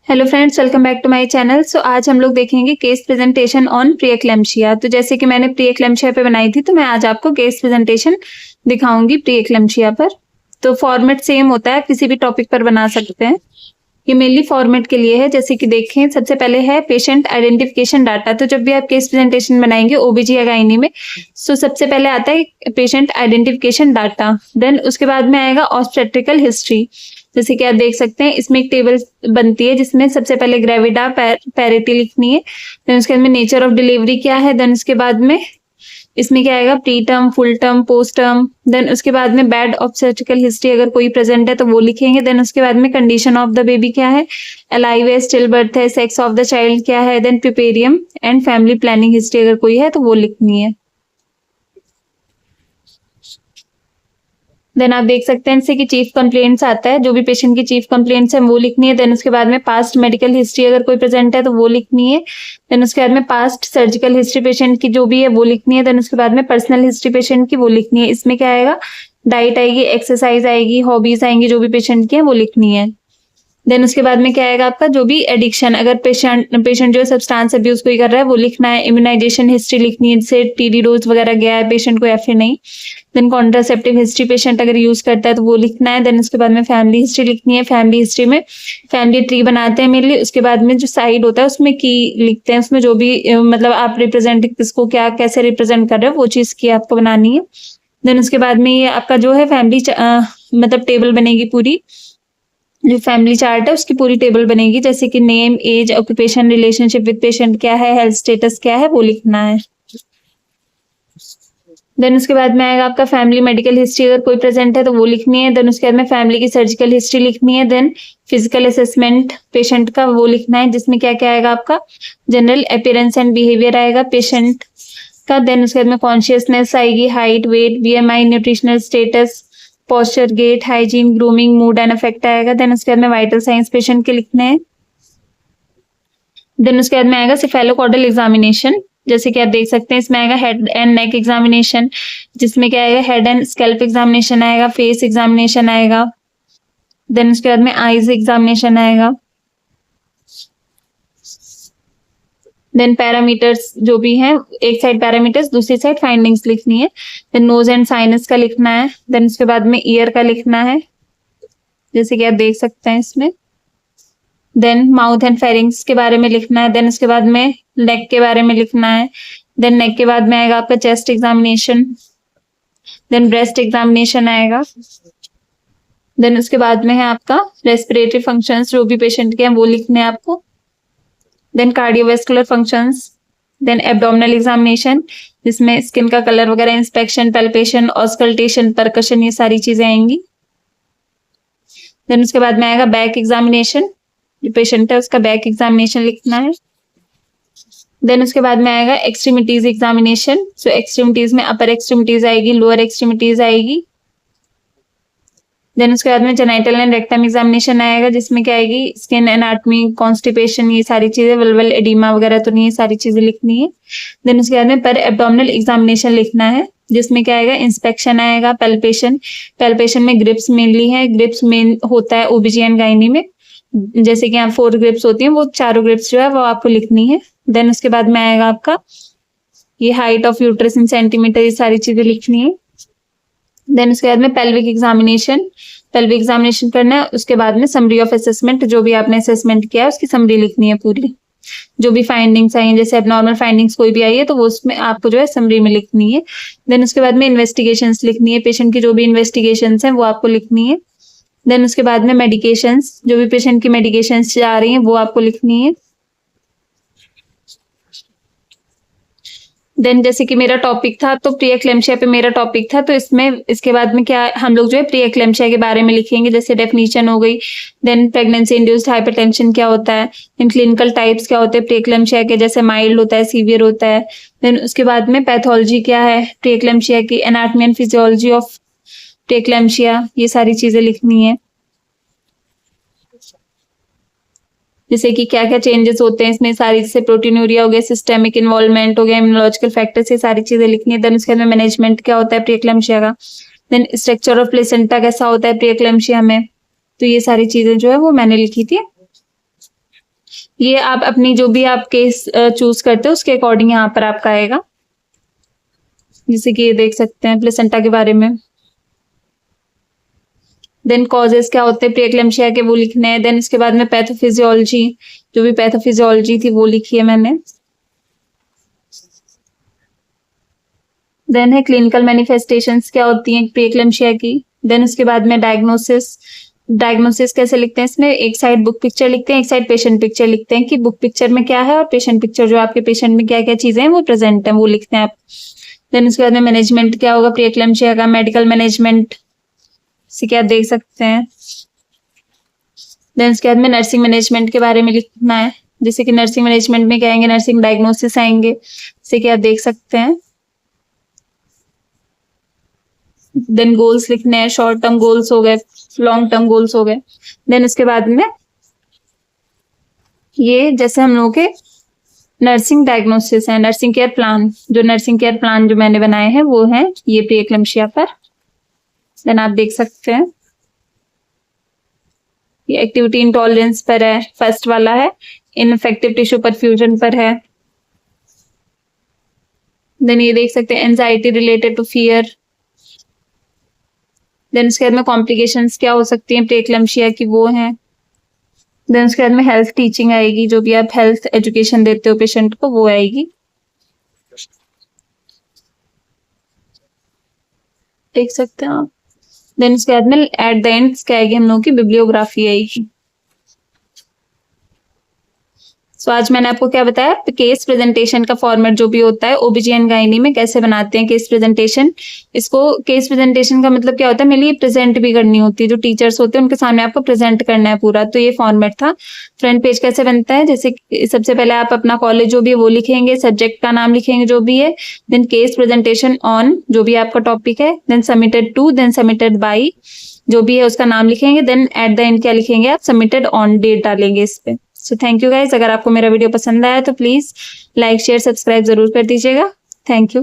Hello friends, welcome back to my channel. So आज हम लोग देखेंगे केस प्रेजेंटेशन ऑन प्री-एक्लेम्पशिया। तो जैसे कि मैंने प्री-एक्लेम्पशिया पे बनाई थी, तो मैं आज आपको केस प्रेजेंटेशन दिखाऊंगी प्री-एक्लेम्पशिया पर। तो फॉर्मेट सेम होता है, किसी भी टॉपिक पर बना सकते हैं। ये मेनली फॉर्मेट के लिए है। जैसे कि देखें, सबसे पहले है पेशेंट आइडेंटिफिकेशन डाटा। तो जब भी आप केस प्रेजेंटेशन बनाएंगे ओबीजी या गायनी में, तो सबसे पहले आता है पेशेंट आइडेंटिफिकेशन डाटा। देन उसके बाद में आएगा ऑब्स्टेट्रिकल हिस्ट्री। जैसे कि आप देख सकते हैं, इसमें एक टेबल बनती है जिसमें सबसे पहले ग्रेविडा पैरिटी लिखनी है। देन उसके बाद में नेचर ऑफ डिलीवरी क्या है। देन उसके बाद में इसमें क्या आएगा, pre term, full term, post term. Then उसके बाद में बैड ऑब्स्टेट्रिकल हिस्ट्री अगर कोई प्रेजेंट है तो वो लिखेंगे। देन उसके बाद में कंडीशन ऑफ द बेबी क्या है, अलाइव है, स्टिल बर्थ है, सेक्स ऑफ द चाइल्ड क्या है। Then puerperium and family planning history अगर कोई है तो वो लिखनी है। देन आप देख सकते हैं इससे कि चीफ कंप्लेंट्स आता है, जो भी पेशेंट की चीफ कंप्लेंट्स है वो लिखनी है। देन उसके बाद में पास्ट मेडिकल हिस्ट्री अगर कोई प्रेजेंट है तो वो लिखनी है। देन उसके बाद में पास्ट सर्जिकल हिस्ट्री पेशेंट की जो भी है वो लिखनी है। देन उसके बाद में पर्सनल हिस्ट्री पेशेंट की वो लिखनी है। इसमें क्या आएगा, डाइट आएगी, एक्सरसाइज आएगी, हॉबीज आएंगी, जो भी पेशेंट की है वो लिखनी है। देन उसके बाद में क्या आएगा आपका, जो भी एडिक्शन, अगर पेशेंट जो है सब्सटेंस अब्यूज कोई कर रहा है वो लिखना है। इम्यूनाइजेशन हिस्ट्री लिखनी है, जैसे टीडी डोज वगैरह गया है पेशेंट को या फिर नहीं। देन कॉन्ट्रासेप्टिव हिस्ट्री पेशेंट अगर यूज करता है तो वो लिखना है। देन उसके बाद में फैमिली हिस्ट्री लिखनी है। फैमिली हिस्ट्री में फैमिली ट्री बनाते हैं मेनली। उसके बाद में जो साइड होता है उसमें की लिखते हैं, उसमें जो भी मतलब आप रिप्रेजेंट किसको क्या कैसे रिप्रेजेंट कर रहे हो वो चीज की आपको बनानी है। देन उसके बाद में ये आपका जो है फैमिली मतलब टेबल बनेगी पूरी। जो फैमिली चार्ट है उसकी पूरी टेबल बनेगी, जैसे कि name, age, occupation, relationship with patient क्या है, हेल्थ स्टेटस क्या है वो लिखना है। देन उसके बाद में आएगा आपका फैमिली मेडिकल हिस्ट्री, अगर कोई प्रेजेंट है तो वो लिखनी है। देन उसके बाद में फैमिली की सर्जिकल हिस्ट्री लिखनी है। देन फिजिकल असेसमेंट पेशेंट का वो लिखना है, जिसमें क्या क्या आएगा आपका, जनरल अपीयरेंस एंड बिहेवियर आएगा पेशेंट का। देन उसके बाद में कॉन्शियसनेस आएगी, height, weight, BMI, nutritional status, posture, gait, hygiene, grooming, mood and affect आएगा। देन उसके बाद में वाइटल साइंस पेशेंट के लिखने हैं। देन उसके बाद में आएगा सिफेलोकॉर्डल एग्जामिनेशन, जैसे कि आप देख सकते हैं इसमें आएगा हेड एंड नेक एग्जामिनेशन, जिसमें क्या आएगा, हेड एंड स्कैल्प एग्जामिनेशन आएगा, फेस एग्जामिनेशन आएगा। देन उसके बाद में आईज एग्जामिनेशन आएगा। देन पैरामीटर्स जो भी हैं, एक साइड पैरामीटर्स, दूसरी साइड फाइंडिंग्स लिखनी है। देन नोज एंड साइनस का लिखना है। देन उसके बाद में ईयर का लिखना है, जैसे कि आप देख सकते हैं इसमें। देन माउथ एंड फेरिंग्स के बारे में लिखना है। देन उसके बाद में नेक के बारे में लिखना है। देन नेक के बाद में आएगा आपका chest examination. Then breast examination आएगा। देन उसके बाद में है आपका रेस्पिरेटरी फंक्शंस, जो भी पेशेंट के हैं वो लिखने हैं आपको। Then cardiovascular functions. Then abdominal examination, जिसमें स्किन का कलर वगैरह, इंस्पेक्शन, पैल्पेशन, ऑस्कल्टेशन, परकशन, ये सारी चीजें आएंगी। देन उसके बाद में आएगा बैक एग्जामिनेशन, जो पेशेंट है उसका बैक एग्जामिनेशन लिखना है। देन उसके बाद में आएगा एक्सट्रीमिटीज एग्जामिनेशन। सो एक्सट्रीमिटीज में अपर एक्सट्रीमिटीज आएगी, लोअर एक्सट्रीमिटीज आएगी। देन उसके बाद में जेनाइटल एंड रेक्टम एग्जामिनेशन आएगा, जिसमें क्या आएगी, स्किन एनाटॉमी, कॉन्स्टिपेशन, ये सारी चीजें, वल्वल एडिमा वगैरह तो नहीं, ये सारी चीजें लिखनी है। देन उसके बाद में पर एब्डोमिनल एग्जामिनेशन लिखना है, जिसमें क्या आएगा, इंस्पेक्शन आएगा, पैल्पेशन। पैल्पेशन में ग्रिप्स मेनली है, ग्रिप्स मेन होता है ओबीजी एंड गायनी में, जैसे कि यहाँ 4 ग्रिप्स होती हैं, वो चारों ग्रिप्स जो है वो आपको लिखनी है। देन उसके बाद में आएगा आपका ये height of uterus in centimetre, ये सारी चीजें लिखनी है। देन उसके बाद में पेल्विक एग्जामिनेशन, पेल्विक एग्जामिनेशन करना है। उसके बाद में समरी ऑफ असेसमेंट, जो भी आपने असेसमेंट किया है उसकी समरी लिखनी है पूरी। जो भी फाइंडिंग्स आई हैं, जैसे एबनॉर्मल फाइंडिंग्स कोई भी आई है तो वो उसमें आपको जो है समरी में लिखनी है। देन उसके बाद में इन्वेस्टिगेशंस लिखनी है, पेशेंट की जो भी इन्वेस्टिगेशंस हैं वो आपको लिखनी है। देन उसके बाद में मेडिकेशंस, जो भी पेशेंट की मेडिकेशंस जा रही हैं वो आपको लिखनी है। देन जैसे कि मेरा टॉपिक था तो प्री-एक्लेम्पशिया पे मेरा टॉपिक था, तो इसमें इसके बाद में क्या हम लोग जो है प्री-एक्लेम्पशिया के बारे में लिखेंगे, जैसे डेफिनेशन हो गई। देन प्रेगनेंसी इंड्यूस्ड हाइपरटेंशन क्या होता है, इन क्लिनिकल टाइप्स क्या होते हैं प्री-एक्लेम्पशिया के, जैसे माइल्ड होता है, सीवियर होता है। देन उसके बाद में पैथोलॉजी क्या है प्री-एक्लेम्पशिया की, एनाटॉमी एंड फिजियोलॉजी ऑफ प्री-एक्लेम्पशिया, ये सारी चीजें लिखनी है। जैसे कि क्या क्या चेंजेस होते हैं इसमें, सारी जैसे प्रोटीनूरिया हो गया, सिस्टेमिक इन्वॉल्वमेंट हो गया, इम्यूनोलॉजिकल फैक्टर्स, ये सारी चीजें लिखनी है। देन उसके बाद मैनेजमेंट क्या होता है प्री-एक्लेम्पशिया का। देन स्ट्रक्चर ऑफ प्लेसेंटा कैसा होता है प्री-एक्लेम्पशिया में, तो ये सारी चीजें जो है वो मैंने लिखी थी। ये आप अपनी जो भी आप केस चूज करते हो उसके अकॉर्डिंग यहाँ पर आपका आएगा। जैसे कि ये देख सकते हैं प्लेसेंटा के बारे में। देन कॉजेस क्या होते हैं प्रीएक्लेम्शिया के, वो लिखने हैं। देन इसके बाद में पैथोफिजियोलॉजी, जो भी पैथोफिजियोलॉजी थी वो लिखी है मैंने। देन है क्लिनिकल मैनिफेस्टेशंस क्या होती हैं प्रीएक्लेम्शिया की। देन उसके बाद में डायग्नोसिस कैसे लिखते हैं, इसमें एक साइड बुक पिक्चर लिखते हैं, एक साइड पेशेंट पिक्चर लिखते हैं कि बुक पिक्चर में क्या है और पेशेंट पिक्चर जो आपके पेशेंट में क्या क्या चीजें हैं वो प्रेजेंट है वो लिखते हैं आप। देन उसके बाद में मैनेजमेंट क्या होगा प्रीएक्लेम्शिया का, मेडिकल मैनेजमेंट से क्या देख सकते हैं। देन उसके बाद में नर्सिंग मैनेजमेंट के बारे में लिखना है, जैसे कि नर्सिंग मैनेजमेंट में क्या आएंगे, नर्सिंग डायग्नोसिस आएंगे, से क्या देख सकते हैं। देन गोल्स लिखने हैं, शॉर्ट टर्म गोल्स हो गए, लॉन्ग टर्म गोल्स हो गए। देन उसके बाद में ये जैसे हम लोगों के नर्सिंग डायग्नोसिस है, नर्सिंग केयर प्लान, जो नर्सिंग केयर प्लान जो मैंने बनाए हैं वो है ये प्रीएक्लेम्शिया पर। देन आप देख सकते हैं ये एक्टिविटी इंटॉलरेंस पर है, फर्स्ट वाला है इनफेक्टिव टिश्यू परफ्यूजन पर है। देन ये देख सकते हैं anxiety related to fear. Then उसके बाद में कॉम्प्लिकेशंस क्या हो सकती हैं प्रीएक्लेम्शिया की वो हैं। देन उसके बाद में हेल्थ टीचिंग आएगी, जो भी आप हेल्थ एजुकेशन देते हो पेशेंट को वो आएगी, देख सकते हैं आप। देन उसके बाद में एट द एंड क्या आएगी हम लोगों की बिब्लियोग्राफी आएगी। सो आज मैंने आपको क्या बताया केस प्रेजेंटेशन का फॉर्मेट जो भी होता है ओबीजीएन गायनी में कैसे बनाते हैं केस प्रेजेंटेशन। इसको केस प्रेजेंटेशन का मतलब क्या होता है, मेरे लिए प्रेजेंट भी करनी होती है, जो टीचर्स होते हैं उनके सामने आपको प्रेजेंट करना है पूरा, तो ये फॉर्मेट था। फ्रंट पेज कैसे बनता है, जैसे सबसे पहले आप अपना कॉलेज जो भी है वो लिखेंगे, सब्जेक्ट का नाम लिखेंगे जो भी है, देन केस प्रेजेंटेशन ऑन जो भी आपका टॉपिक है, then submitted to, then submitted by जो भी है उसका नाम लिखेंगे, देन एट द एंड क्या लिखेंगे आप सबमिटेड ऑन डेट डालेंगे इस पे। सो थैंक यू गाइज, अगर आपको मेरा वीडियो पसंद आया तो प्लीज लाइक शेयर सब्सक्राइब जरूर कर दीजिएगा। Thank you.